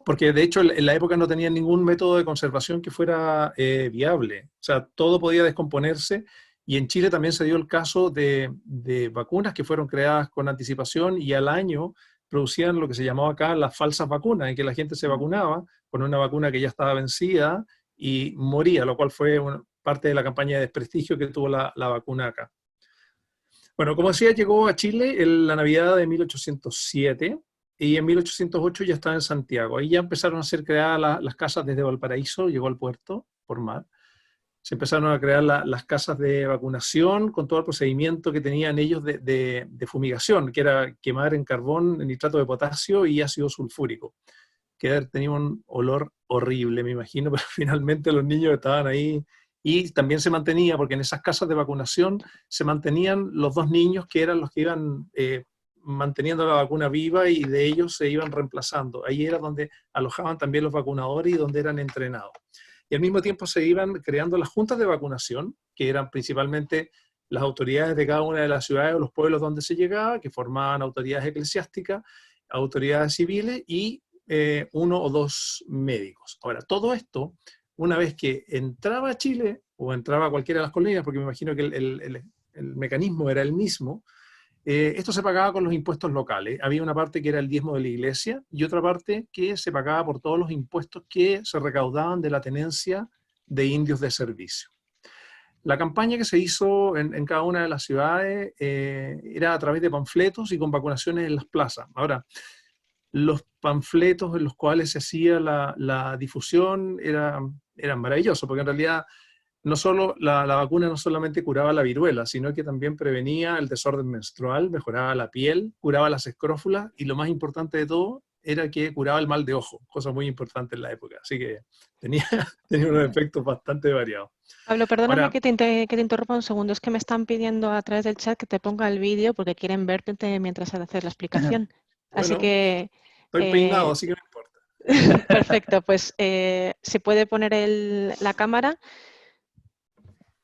Porque de hecho en la época no tenían ningún método de conservación que fuera viable. O sea, todo podía descomponerse. Y en Chile también se dio el caso de vacunas que fueron creadas con anticipación, y al año producían lo que se llamaba acá las falsas vacunas, en que la gente se vacunaba con una vacuna que ya estaba vencida y moría, lo cual fue parte de la campaña de desprestigio que tuvo la vacuna acá. Bueno, como decía, llegó a Chile en la Navidad de 1807, y en 1808 ya estaba en Santiago. Ahí ya empezaron a ser creadas las casas desde Valparaíso, llegó al puerto por mar. Se empezaron a crear las casas de vacunación con todo el procedimiento que tenían ellos de fumigación, que era quemar en carbón nitrato de potasio y ácido sulfúrico, que tenía un olor horrible, me imagino, pero finalmente los niños estaban ahí. Y también se mantenía, porque en esas casas de vacunación se mantenían los dos niños que eran los que iban manteniendo la vacuna viva, y de ellos se iban reemplazando. Ahí era donde alojaban también los vacunadores y donde eran entrenados. Y al mismo tiempo se iban creando las juntas de vacunación, que eran principalmente las autoridades de cada una de las ciudades o los pueblos donde se llegaba, que formaban autoridades eclesiásticas, autoridades civiles y uno o dos médicos. Ahora, todo esto, una vez que entraba a Chile, o entraba a cualquiera de las colonias, porque me imagino que el mecanismo era el mismo, esto se pagaba con los impuestos locales. Había una parte que era el diezmo de la iglesia, y otra parte que se pagaba por todos los impuestos que se recaudaban de la tenencia de indios de servicio. La campaña que se hizo en cada una de las ciudades era a través de panfletos y con vacunaciones en las plazas. Ahora, los panfletos en los cuales se hacía la difusión eran maravillosos, porque en realidad la vacuna no solamente curaba la viruela, sino que también prevenía el desorden menstrual, mejoraba la piel, curaba las escrófulas y lo más importante de todo era que curaba el mal de ojo, cosa muy importante en la época. Así que tenía unos efectos bastante variados. Pablo, perdóname Ahora, que te interrumpa un segundo. Es que me están pidiendo a través del chat que te ponga el vídeo porque quieren verte mientras haces la explicación. Así bueno, que... estoy peinado, así que no importa. Perfecto, pues se puede poner la cámara.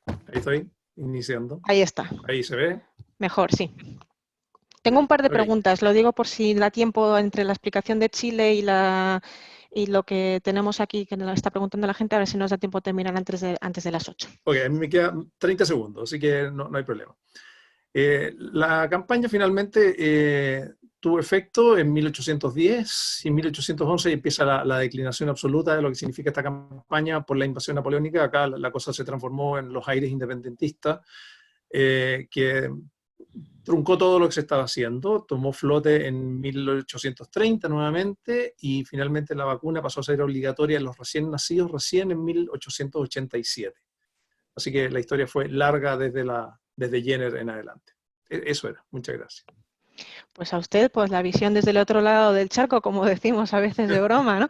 Ahí estoy, iniciando. Ahí está. Ahí se ve. Mejor, sí. Tengo un par de Ok. preguntas, lo digo por si da tiempo entre la explicación de Chile y lo que tenemos aquí, que nos está preguntando la gente, a ver si nos da tiempo de terminar antes de las 8. Ok, a mí me quedan 30 segundos, así que no hay problema. La campaña finalmente tuvo efecto en 1810 y en 1811 empieza la declinación absoluta de lo que significa esta campaña por la invasión napoleónica. Acá la cosa se transformó en los aires independentistas, que truncó todo lo que se estaba haciendo, tomó flote en 1830 nuevamente y finalmente la vacuna pasó a ser obligatoria en los recién nacidos recién en 1887. Así que la historia fue larga desde Jenner en adelante. Eso era. Muchas gracias. Pues a usted, pues la visión desde el otro lado del charco, como decimos a veces de broma, ¿no?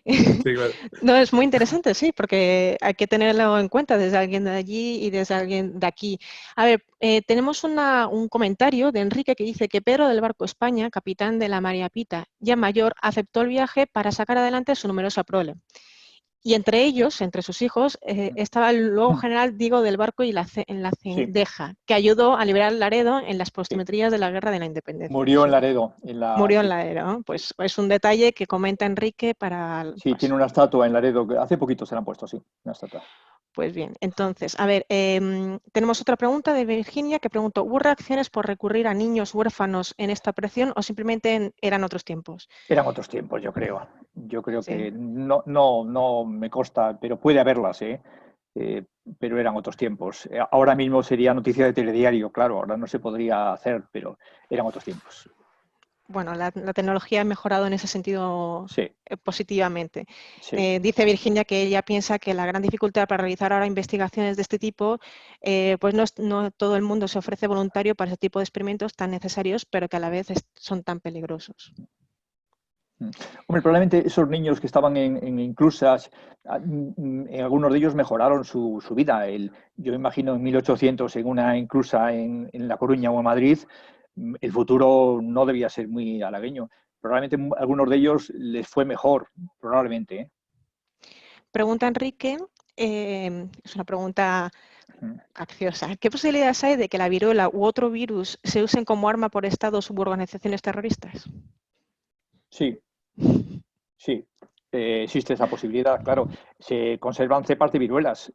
Sí, claro. No, es muy interesante, sí, porque hay que tenerlo en cuenta desde alguien de allí y desde alguien de aquí. A ver, tenemos un comentario de Enrique que dice que Pedro del Barco España, capitán de la María Pita, ya mayor, aceptó el viaje para sacar adelante su numerosa prole. Y entre ellos, entre sus hijos, estaba el luego general Diego del Barco y en la Cendeja, que ayudó a liberar Laredo en las postrimerías de la Guerra de la Independencia. Murió en Laredo. Murió en Laredo, ¿no? Pues es un detalle que comenta Enrique para... Sí, tiene una estatua en Laredo, que hace poquito se la han puesto, sí, una estatua. Pues bien, entonces, a ver, tenemos otra pregunta de Virginia que preguntó, ¿hubo reacciones por recurrir a niños huérfanos en esta operación o simplemente eran otros tiempos? Eran otros tiempos, yo creo. Yo creo Sí. que no me consta, pero puede haberlas, pero eran otros tiempos. Ahora mismo sería noticia de telediario, claro, ahora no se podría hacer, pero eran otros tiempos. Bueno, la tecnología ha mejorado en ese sentido Sí. Positivamente. Sí. Dice Virginia que ella piensa que la gran dificultad para realizar ahora investigaciones de este tipo, pues no todo el mundo se ofrece voluntario para ese tipo de experimentos tan necesarios, pero que a la vez son tan peligrosos. Hombre, probablemente esos niños que estaban en inclusas, en algunos de ellos mejoraron su vida. Yo imagino en 1800 en una inclusa en La Coruña o en Madrid, el futuro no debía ser muy halagüeño. Probablemente a algunos de ellos les fue mejor, probablemente. Pregunta Enrique, es una pregunta capciosa. ¿Qué posibilidades hay de que la viruela u otro virus se usen como arma por estados u organizaciones terroristas? Sí. Existe esa posibilidad, claro. Se conservan cepas de viruelas,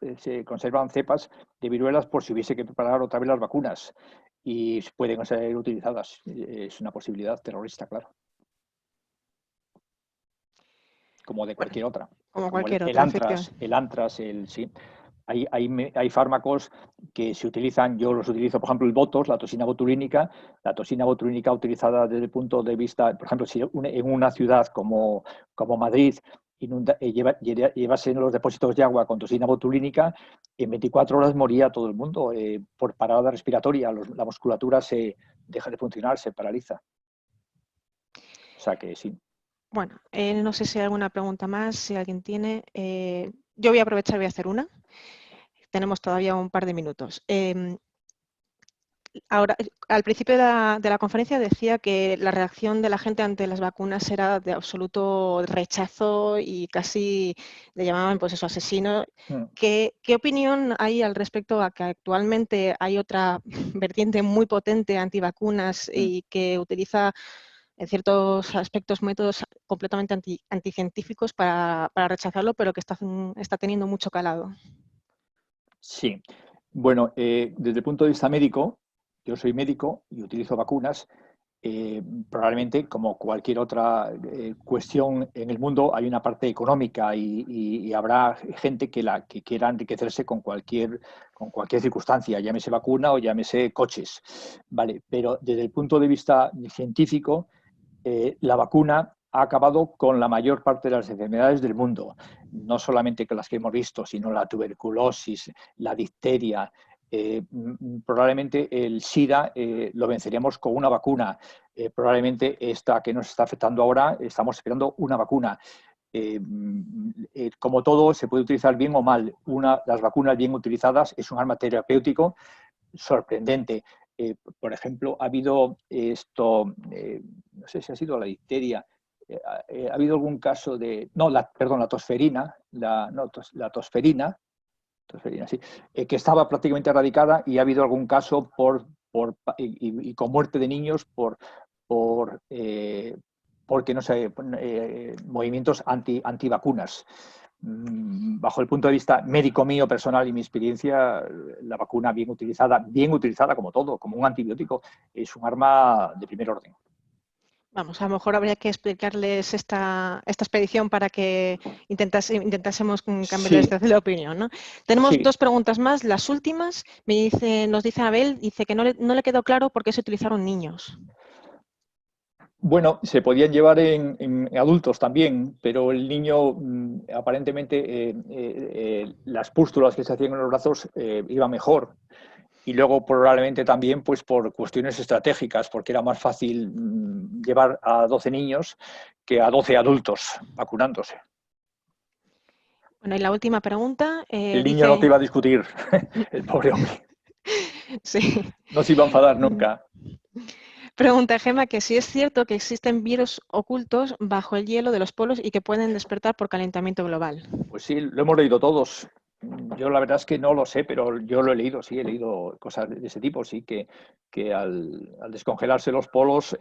por si hubiese que preparar otra vez las vacunas y pueden ser utilizadas. Es una posibilidad terrorista, claro. Como de cualquier otra. Como Como cualquier el otra, antras, sí. Hay fármacos que se utilizan, yo los utilizo, por ejemplo, el Botox, la toxina botulínica utilizada desde el punto de vista, por ejemplo, si en una ciudad como Madrid llevase los depósitos de agua con toxina botulínica, en 24 horas moría todo el mundo por parada respiratoria, la musculatura se deja de funcionar, se paraliza. O sea que sí. Bueno, no sé si hay alguna pregunta más, si alguien tiene. Yo voy a aprovechar y voy a hacer una. Tenemos todavía un par de minutos. Ahora, al principio de la conferencia decía que la reacción de la gente ante las vacunas era de absoluto rechazo y casi le llamaban pues eso, asesino. ¿Qué opinión hay al respecto a que actualmente hay otra vertiente muy potente antivacunas y que utiliza en ciertos aspectos métodos completamente anticientíficos para rechazarlo, pero que está teniendo mucho calado? Sí. Bueno, desde el punto de vista médico, yo soy médico y utilizo vacunas probablemente, como cualquier otra cuestión en el mundo, hay una parte económica y habrá gente que quiera enriquecerse con cualquier circunstancia, llámese vacuna o llámese coches. Vale, pero desde el punto de vista científico, la vacuna ha acabado con la mayor parte de las enfermedades del mundo, no solamente con las que hemos visto, sino la tuberculosis, la difteria. Probablemente el SIDA lo venceríamos con una vacuna. Probablemente esta que nos está afectando ahora, estamos esperando una vacuna. Como todo, se puede utilizar bien o mal. Las vacunas bien utilizadas es un arma terapéutico sorprendente. Por ejemplo, ha habido no sé si ha sido la difteria, ha habido algún caso de, perdón, la tosferina, la tosferina, sí, que estaba prácticamente erradicada y ha habido algún caso y con muerte de niños porque no sé, movimientos antivacunas. Bajo el punto de vista médico mío personal y mi experiencia, la vacuna bien utilizada como todo, como un antibiótico, es un arma de primer orden. Vamos, a lo mejor habría que explicarles esta expedición para que intentásemos cambiarles de opinión, ¿no? Tenemos dos preguntas más, las últimas. Nos dice Abel, dice que no le quedó claro por qué se utilizaron niños. Bueno, se podían llevar en adultos también, pero el niño aparentemente las pústulas que se hacían en los brazos iban mejor. Y luego probablemente también pues por cuestiones estratégicas, porque era más fácil llevar a 12 niños que a 12 adultos vacunándose. Bueno, y la última pregunta. El niño no te iba a discutir, el pobre hombre. Sí. No se iba a enfadar nunca. Pregunta Gemma que si es cierto que existen virus ocultos bajo el hielo de los polos y que pueden despertar por calentamiento global. Pues sí, lo hemos leído todos. Yo la verdad es que no lo sé, pero yo lo he leído, sí, he leído cosas de ese tipo, sí, que al descongelarse los polos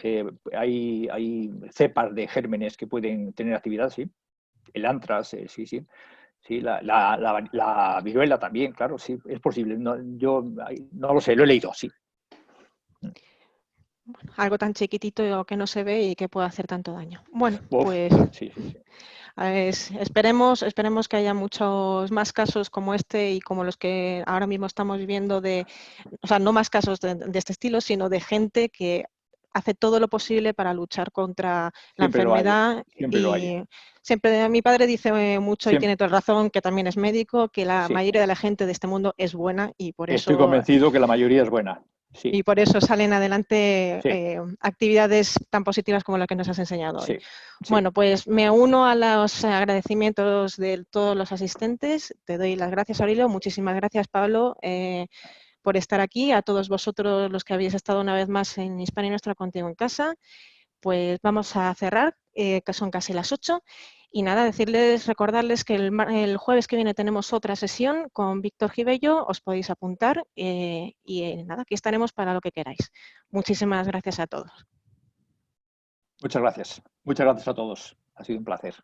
hay cepas de gérmenes que pueden tener actividad, sí. El antrax, sí, sí. Sí, la viruela también, claro, sí, es posible. Yo no lo sé, lo he leído, sí. Bueno, algo tan chiquitito que no se ve y que puede hacer tanto daño. Bueno, pues sí. esperemos que haya muchos más casos como este y como los que ahora mismo estamos viviendo o sea, no más casos de este estilo, sino de gente que hace todo lo posible para luchar contra la enfermedad. Siempre mi padre dice mucho y tiene toda razón, que también es médico, que la mayoría de la gente de este mundo es buena y por eso... Estoy convencido que la mayoría es buena. Sí. Y por eso salen adelante actividades tan positivas como la que nos has enseñado hoy. Bueno, pues me uno a los agradecimientos de todos los asistentes. Te doy las gracias, Aurelio. Muchísimas gracias, Pablo, por estar aquí. A todos vosotros los que habéis estado una vez más en Hispania Nuestra Contigo en Casa. Pues vamos a cerrar, que son casi las 8. Y nada, recordarles que el jueves que viene tenemos otra sesión con Víctor Gibello, os podéis apuntar y nada, aquí estaremos para lo que queráis. Muchísimas gracias a todos. Muchas gracias a todos, ha sido un placer.